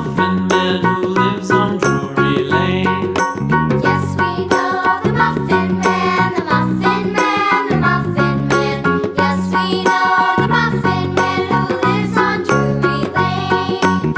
Muffin Man who lives on Drury Lane. Yes, we know the Muffin Man, the Muffin Man, the Muffin Man. Yes, we know the Muffin Man who lives on Drury Lane.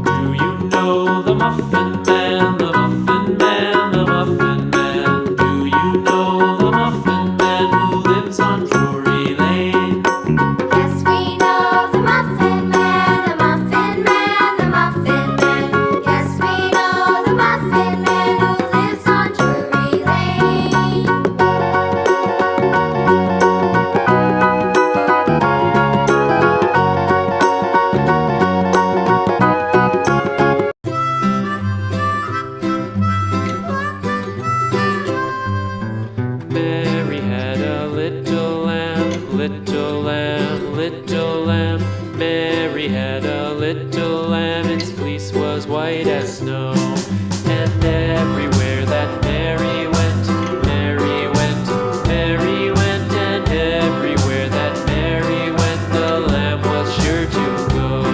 Do you know the Muffin Man, the Muffin Man, the Muffin Man? Do you know the Muffin Man who lives on Drury Lane? Yes, we know the Muffin Man, the Muffin Man, the Muffin Man. Yes, we know the Muffin Man who lives on Drury Lane. Mary had a little lamb, little lamb, little lamb. Mary had a little lamb, its fleece was white as snow. And everywhere that Mary went, Mary went, Mary went. And everywhere that Mary went, the lamb was sure to go.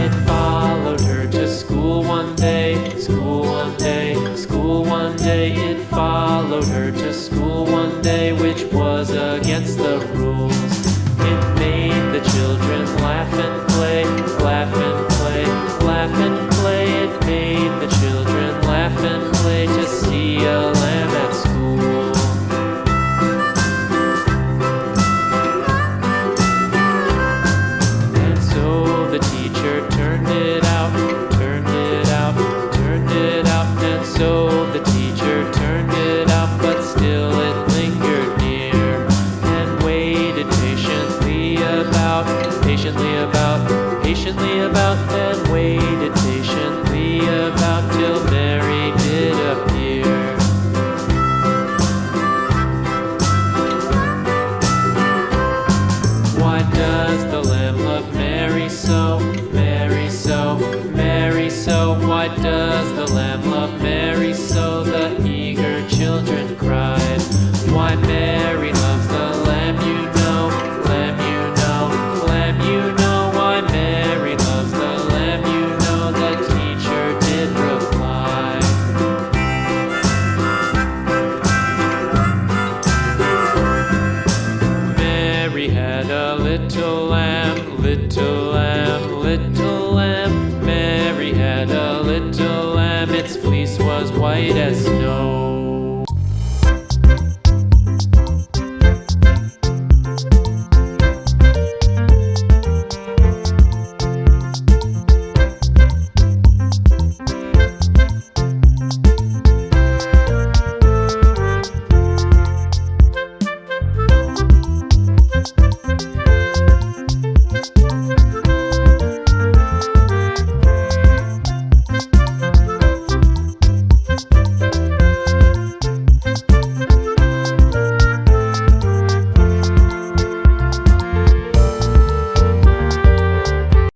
It followed her to school one day, school one day, school one day. It followed her to school one day, which was against the rules. It made the children laugh and play, laugh and play, laugh and play. It made the children laugh and play to see a lamb at school. And so the teacher turned it out, turned it out, turned it out. And so the teacher turned it out, but still it lingered near and waited patiently about, patiently about, patiently about, and waited patiently about till Mary did appear. Why does the lamb love Mary so, Mary so, Mary so? Why does the lamb love Mary so? The eager children cried. Why Mary loves the lamb, you know, lamb, you know, lamb, you know. Why Mary loves the lamb, you know, the teacher did reply. Mary had a little lamb, little lamb, little lamb. Mary had a little lamb, its fleece was white as snow.